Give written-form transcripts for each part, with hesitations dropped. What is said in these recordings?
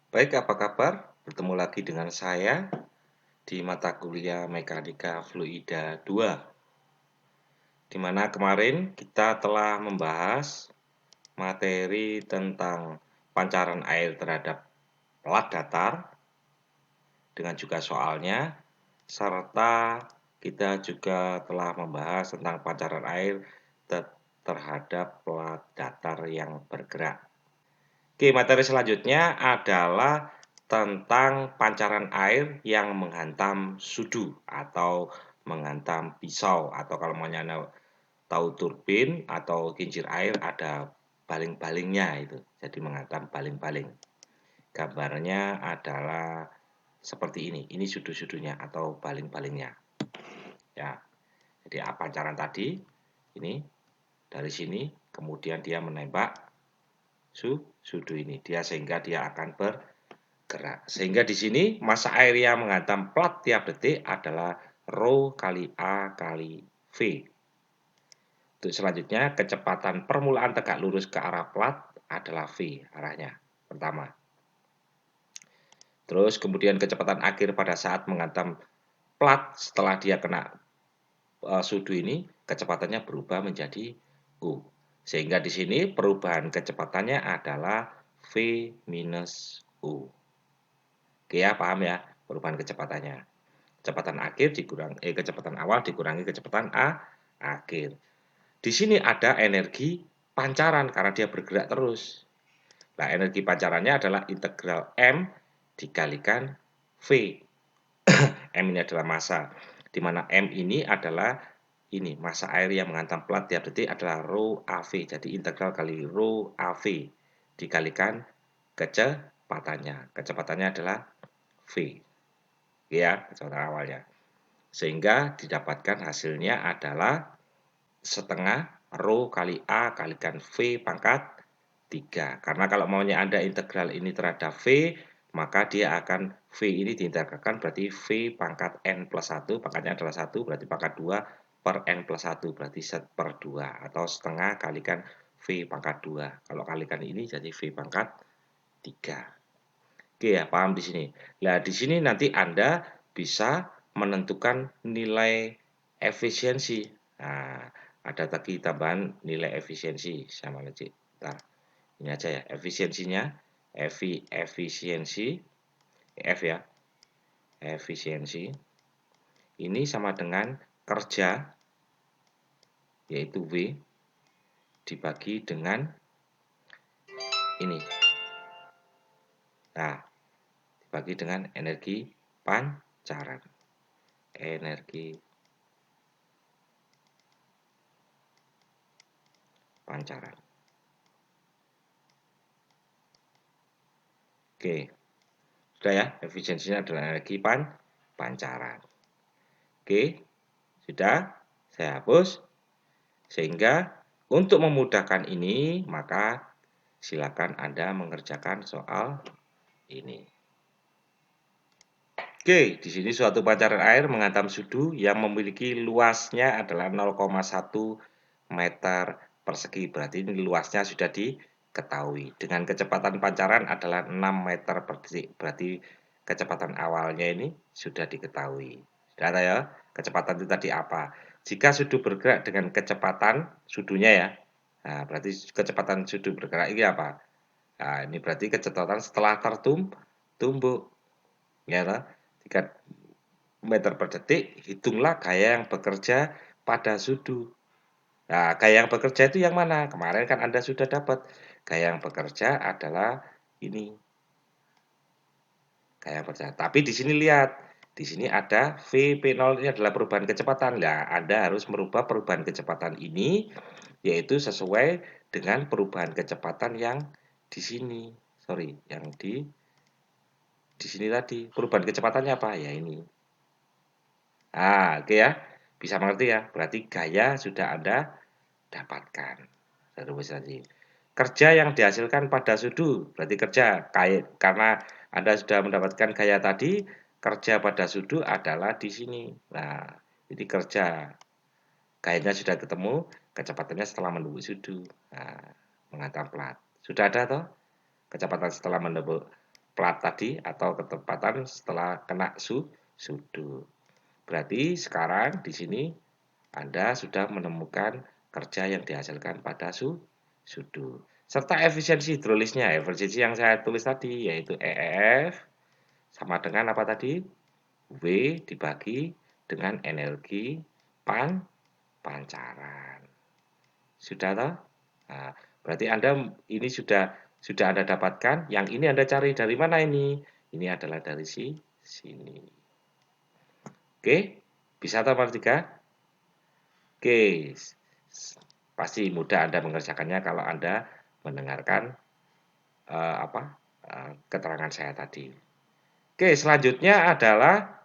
Baik, apa kabar? Bertemu lagi dengan saya di mata kuliah Mekanika Fluida 2, di mana kemarin kita telah membahas materi tentang pancaran air terhadap plat datar dengan juga soalnya, serta kita juga telah membahas tentang pancaran air terhadap plat datar yang bergerak. Oke, materi selanjutnya adalah tentang pancaran air yang menghantam sudu atau menghantam pisau, atau kalau maunya tahu turbin atau kincir air ada baling-balingnya itu. Jadi menghantam baling-baling. Gambarnya adalah seperti ini. Ini sudu-sudunya atau baling-balingnya. Ya. Jadi pancaran tadi ini dari sini kemudian dia menembak sudu ini sehingga dia akan bergerak. Sehingga di sini massa air yang menghantam plat tiap detik adalah rho kali A kali V. Untuk selanjutnya, kecepatan permulaan tegak lurus ke arah plat adalah V arahnya. Pertama. Terus kemudian kecepatan akhir pada saat menghantam plat setelah dia kena sudu ini, kecepatannya berubah menjadi U. Sehingga di sini perubahan kecepatannya adalah V minus U. Oke ya, paham ya perubahan kecepatannya. Kecepatan akhir kecepatan awal dikurangi kecepatan akhir. Di sini ada energi pancaran karena dia bergerak terus. Nah, energi pancarannya adalah integral M dikalikan V. M ini adalah massa, di mana M ini adalah massa air yang menghantam plat tiap detik adalah rho AV. Jadi integral kali rho AV dikalikan kecepatannya. Kecepatannya adalah V. Ya, kecepatan awalnya. Sehingga didapatkan hasilnya adalah setengah rho kali A kalikan V pangkat 3. Karena kalau maunya Anda integral ini terhadap V, maka dia akan V ini diintegralkan berarti V pangkat N plus 1, pangkatnya adalah 1, berarti pangkat 2 per N plus 1, berarti per 2. Atau setengah kalikan V pangkat 2. Kalau kalikan ini jadi V pangkat 3. Oke ya, paham di sini. Nah, di sini nanti Anda bisa menentukan nilai efisiensi. Nah, ada tadi tambahan nilai efisiensi sama aja. Bentar. Ini aja ya, efisiensinya, efisiensi, F ya, efisiensi. Ini sama dengan kerja, yaitu W, dibagi dengan ini. Nah, dibagi dengan energi pancaran. Energi pancaran. Oke, sudah ya, efisiensinya adalah energi pancaran. Oke, sudah, saya hapus. Sehingga untuk memudahkan ini, maka silakan Anda mengerjakan soal ini. Oke, di sini suatu pancaran air menghantam sudu yang memiliki luasnya adalah 0,1 meter persegi. Berarti ini luasnya sudah diketahui. Dengan kecepatan pancaran adalah 6 meter per detik. Berarti kecepatan awalnya ini sudah diketahui. Sudah ada ya? Kecepatan itu tadi apa? Jika sudu bergerak dengan kecepatan sudunya ya. Nah, berarti kecepatan sudu bergerak ini apa? Nah, ini berarti kecepatan setelah tertumbuk. Ya, 3 meter per detik, hitunglah gaya yang bekerja pada sudu. Nah, gaya yang bekerja itu yang mana? Kemarin kan Anda sudah dapat. Gaya yang bekerja adalah ini. Gaya yang bekerja. Tapi di sini lihat, di sini ada VP0 ini adalah perubahan kecepatan. Nah, Anda harus merubah perubahan kecepatan ini, yaitu sesuai dengan perubahan kecepatan yang di sini. Sorry, yang di sini tadi. Perubahan kecepatannya apa? Ya ini. Oke ya. Bisa mengerti ya? Berarti gaya sudah Anda dapatkan. Rumus tadi. Kerja yang dihasilkan pada sudu, berarti kerja karena Anda sudah mendapatkan gaya tadi, kerja pada sudu adalah di sini. Nah, ini kerja. Gayanya sudah ketemu, kecepatannya setelah menembus sudu. Nah, menghantam plat. Sudah ada toh? Kecepatan setelah menembus plat tadi atau kecepatan setelah kena sudut. Berarti sekarang di sini Anda sudah menemukan kerja yang dihasilkan pada sudut. Serta efisiensi hidrolisnya, efisiensi yang saya tulis tadi yaitu EF sama dengan apa tadi? W dibagi dengan energi pancaran. Sudah toh? Nah, berarti Anda ini sudah Anda dapatkan, yang ini Anda cari dari mana ini? Ini adalah dari sini. Oke, bisa toh nomor 3? Oke, pasti mudah Anda mengerjakannya kalau Anda mendengarkan keterangan saya tadi. Oke, selanjutnya adalah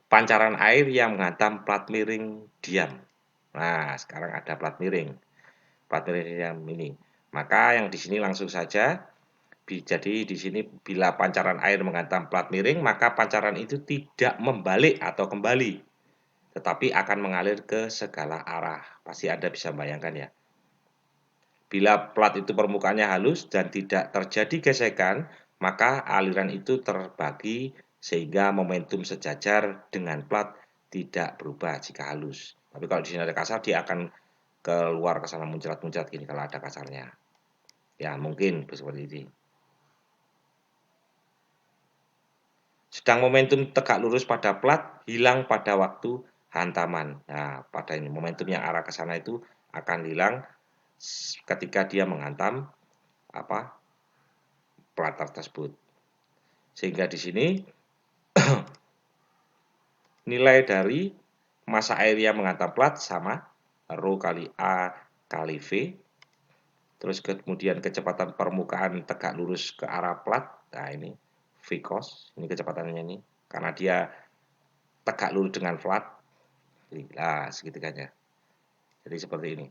pancaran air yang menghantam plat miring diam. Nah, sekarang ada plat miring. Plat miring diam ini. Maka yang di sini langsung saja. Jadi di sini bila pancaran air menghantam plat miring, maka pancaran itu tidak membalik atau kembali, tetapi akan mengalir ke segala arah. Pasti Anda bisa bayangkan ya. Bila plat itu permukaannya halus dan tidak terjadi gesekan, maka aliran itu terbagi sehingga momentum sejajar dengan plat tidak berubah jika halus. Tapi kalau di sini ada kasar, dia akan keluar ke sana muncrat-muncrat gini kalau ada kasarnya. Ya, mungkin seperti ini. Sedang momentum tegak lurus pada plat hilang pada waktu hantaman. Nah, pada ini momentum yang arah ke sana itu akan hilang ketika dia menghantam plat tersebut. Sehingga di sini nilai dari massa air yang menghantam plat sama rho kali A kali V. Terus kemudian kecepatan permukaan tegak lurus ke arah plat. Nah, ini V cos, ini kecepatannya ini. Karena dia tegak lurus dengan plat. Nah, segitiganya. Jadi seperti ini.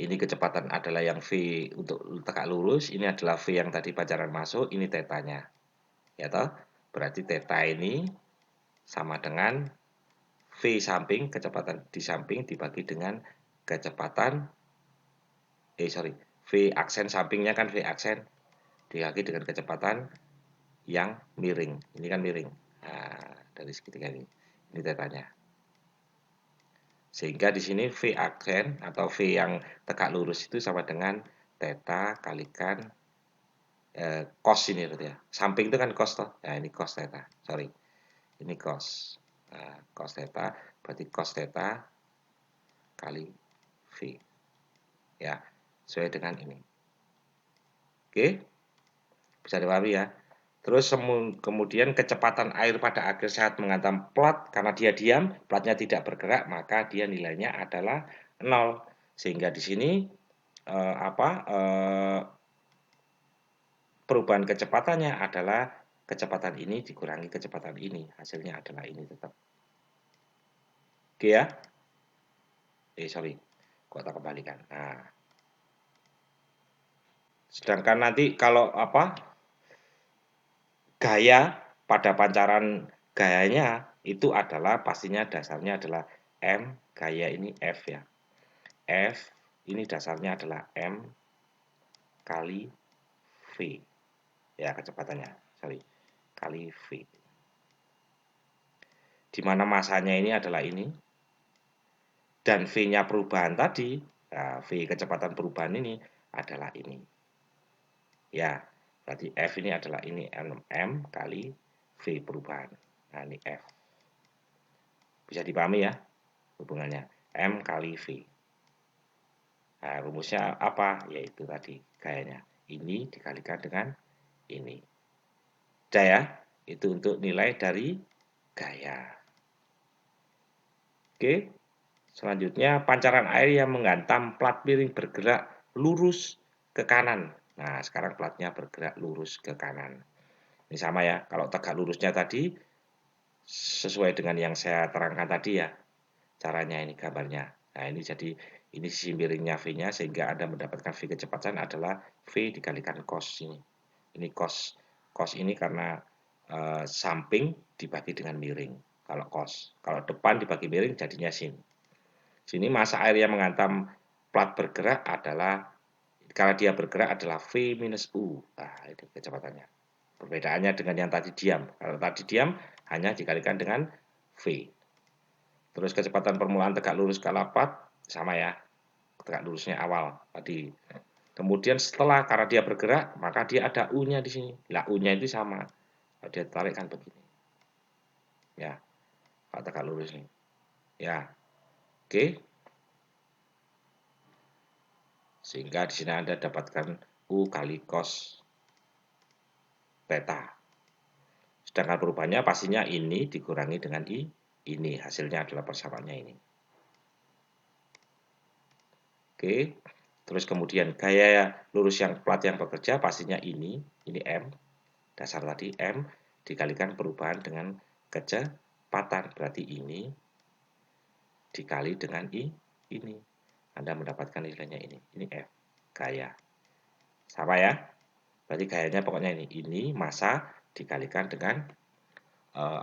Ini kecepatan adalah yang V untuk tegak lurus. Ini adalah V yang tadi pancaran masuk. Ini tetanya. Ya toh? Berarti teta ini sama dengan V samping, kecepatan di samping dibagi dengan kecepatan V aksen sampingnya kan V aksen dibagi dengan kecepatan yang miring. Ini kan miring. Nah, dari segitiga ini. Ini tetanya. Sehingga di sini V aksen atau V yang tegak lurus itu sama dengan theta kalikan cos ini berarti ya. Samping itu kan cos toh. Nah, ini cos theta. Sorry. Ini cos. Nah, cos theta berarti cos theta kali V. Ya, sesuai dengan ini. Oke. Bisa dipahami ya. Terus kemudian kecepatan air pada akhir saat menghantam plat karena dia diam, platnya tidak bergerak, maka dia nilainya adalah 0. Sehingga di sini perubahan kecepatannya adalah kecepatan ini dikurangi kecepatan ini. Hasilnya adalah ini tetap. Oke ya. Sorry. Kok tak kembalikan. Nah. Sedangkan nanti kalau gaya pada pancaran gayanya itu adalah pastinya dasarnya adalah M, gaya ini F ya. F ini dasarnya adalah M kali V. Ya, kecepatannya. Sorry. Kali V. Di mana masanya ini adalah ini. Dan V-nya perubahan tadi, nah, V kecepatan perubahan ini adalah ini. Ya, berarti F ini adalah ini M kali V perubahan. Nah, ini F. Bisa dipahami ya hubungannya. M kali V. Nah, rumusnya apa? Yaitu tadi gayanya. Ini dikalikan dengan ini. Udah ya? Itu untuk nilai dari gaya. Oke. Selanjutnya, pancaran air yang menghantam plat miring bergerak lurus ke kanan. Nah, sekarang platnya bergerak lurus ke kanan. Ini sama ya, kalau tegak lurusnya tadi sesuai dengan yang saya terangkan tadi ya. Caranya ini gambarnya. Nah, ini jadi ini sisi miringnya V-nya sehingga Anda mendapatkan V kecepatan adalah V dikalikan cos ini. Ini cos. Cos ini karena samping dibagi dengan miring. Kalau cos. Kalau depan dibagi miring jadinya sin. Sini massa air yang menghantam plat bergerak adalah Kalau dia bergerak adalah V minus U. Nah, itu kecepatannya. Perbedaannya dengan yang tadi diam. Kalau tadi diam, hanya dikalikan dengan V. Terus kecepatan permulaan tegak lurus ke arah plat, sama ya. Tegak lurusnya awal tadi. Kemudian setelah, karena dia bergerak, maka dia ada U-nya di sini. Lah, U-nya itu sama. Kalau dia tarik kan begini. Ya, kalau tegak lurus ini. Ya, oke. Sehingga di sini Anda dapatkan U kali cos theta. Sedangkan perubahannya pastinya ini dikurangi dengan ini. Hasilnya adalah persamaannya ini. Oke. Terus kemudian gaya lurus yang plat yang bekerja pastinya ini M. Dasar tadi M dikalikan perubahan dengan kecepatan. Berarti ini dikali dengan ini. Anda mendapatkan nilainya ini. Ini F. Gaya. Sama ya. Berarti gayanya pokoknya ini. Ini massa dikalikan dengan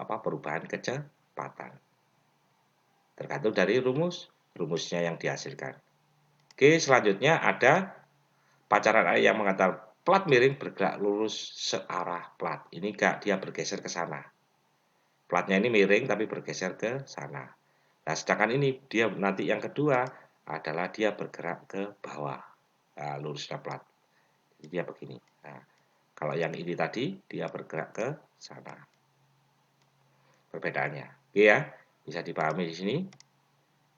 perubahan kecepatan. Tergantung dari rumusnya yang dihasilkan. Oke, selanjutnya ada pancaran air yang mengantar plat miring bergerak lurus searah plat. Ini enggak, dia bergeser ke sana. Platnya ini miring tapi bergeser ke sana. Nah, sedangkan ini dia nanti yang kedua adalah dia bergerak ke bawah. Nah, lurusnya plat. Jadi dia begini. Nah, kalau yang ini tadi dia bergerak ke sana. Perbedaannya. Oke ya, bisa dipahami di sini.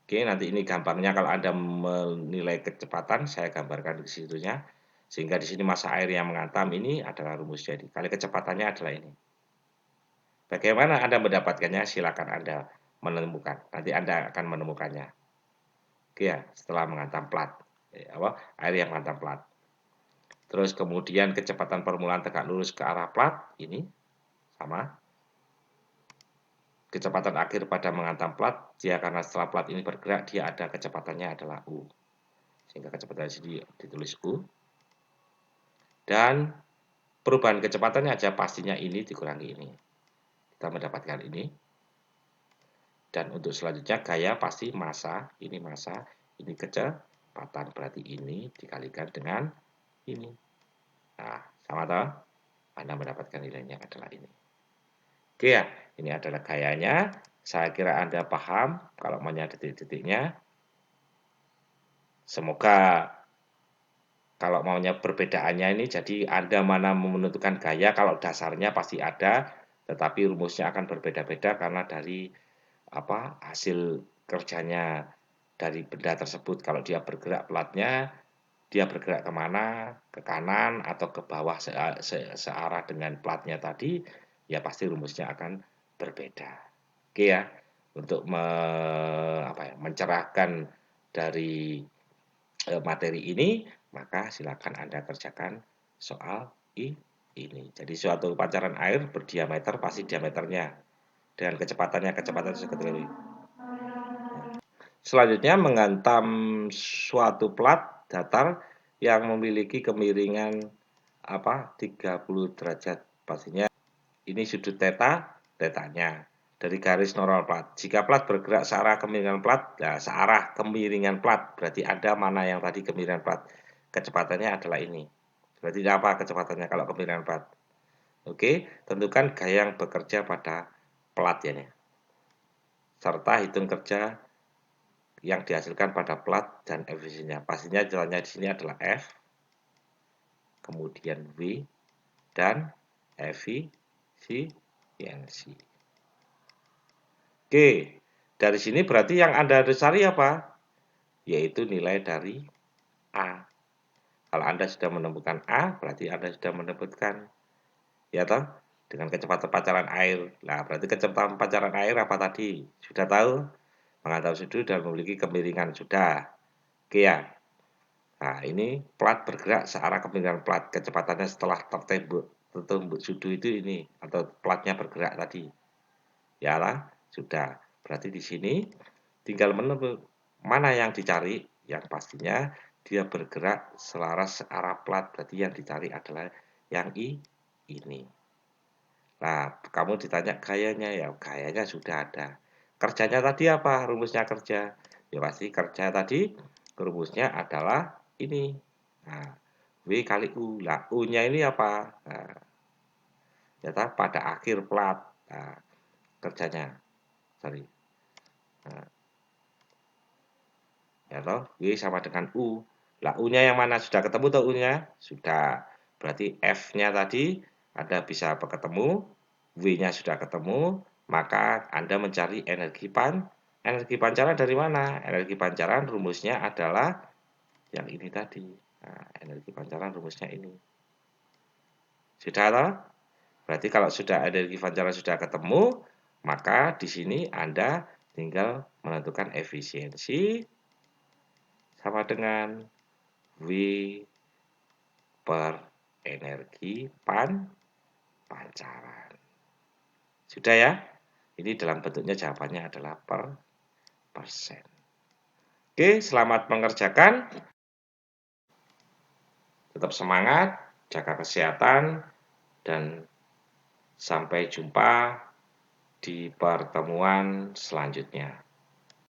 Oke, nanti ini gampangnya kalau Anda menilai kecepatan, saya gambarkan di situnya. Sehingga di sini massa air yang mengantam ini adalah rumusnya. Kali kecepatannya adalah ini. Bagaimana Anda mendapatkannya? Silakan Anda menemukan. Nanti Anda akan menemukannya. Oke ya, setelah mengantam plat. Air yang mengantam plat. Terus kemudian kecepatan permulaan tegak lurus ke arah plat. Ini sama. Kecepatan akhir pada menghantam plat, dia karena setelah plat ini bergerak, dia ada kecepatannya adalah U. Sehingga kecepatan di sini ditulis U. Dan perubahan kecepatannya aja pastinya ini dikurangi ini. Kita mendapatkan ini. Dan untuk selanjutnya gaya pasti massa, ini kecepatan. Berarti ini dikalikan dengan ini. Nah, sama toh? Anda mendapatkan nilainya adalah ini. Oke ya, ini adalah gayanya. Saya kira Anda paham kalau maunya detik-detiknya. Semoga kalau maunya perbedaannya ini, jadi Anda mana menentukan gaya, kalau dasarnya pasti ada, tetapi rumusnya akan berbeda-beda karena dari hasil kerjanya dari benda tersebut. Kalau dia bergerak platnya, dia bergerak kemana, ke kanan atau ke bawah searah dengan platnya tadi, ya pasti rumusnya akan berbeda. Oke ya, untuk mencerahkan dari materi ini, maka silakan Anda kerjakan soal ini. Jadi suatu pancaran air berdiameter pasti diameternya dengan kecepatan sekali. Selanjutnya menghantam suatu plat datar yang memiliki kemiringan 30 derajat. Pastinya ini sudut tetanya dari garis normal plat. Jika plat bergerak searah kemiringan plat, nah searah kemiringan plat, berarti ada mana yang tadi kemiringan plat. Kecepatannya adalah ini. Berarti apa kecepatannya kalau kemiringan plat? Oke, tentukan gaya yang bekerja pada plat ya nih. Serta hitung kerja yang dihasilkan pada plat dan efisiensinya. Pastinya jalannya di sini adalah F, kemudian W, dan efisiensi. Oke, dari sini berarti yang Anda harus cari apa? Yaitu nilai dari A. Kalau Anda sudah menemukan A, berarti Anda sudah menemukan, ya toh, dengan kecepatan pancaran air. Nah, berarti kecepatan pancaran air apa tadi? Sudah tahu? Mengantar sudut dan memiliki kemiringan. Sudah. Oke ya. Nah, ini plat bergerak searah kemiringan plat. Kecepatannya setelah tertembak sudut itu ini. Atau platnya bergerak tadi. Ya lah, sudah. Berarti di sini tinggal menentukan mana yang dicari. Yang pastinya dia bergerak selaras searah plat. Berarti yang dicari adalah yang ini. Nah, kamu ditanya gayanya, ya gayanya sudah ada. Kerjanya tadi apa? Rumusnya kerja. Ya pasti kerja tadi rumusnya adalah ini. Nah, W kali U. Lah, U-nya ini apa? Nah, ternyata pada akhir plat. Nah, kerjanya. Sorry. Nah, ya toh, W sama dengan U. Lah, U-nya yang mana? Sudah ketemu tuh U-nya? Sudah. Berarti F-nya tadi Anda bisa ketemu, W-nya sudah ketemu, maka Anda mencari energi pancaran dari mana? Energi pancaran rumusnya adalah yang ini tadi. Nah, energi pancaran rumusnya ini. Sudah toh? Berarti kalau sudah energi pancaran sudah ketemu, maka di sini Anda tinggal menentukan efisiensi sama dengan W per energi pancaran. Sudah ya? Ini dalam bentuknya jawabannya adalah per persen. Oke, selamat mengerjakan. Tetap semangat, jaga kesehatan, dan sampai jumpa di pertemuan selanjutnya.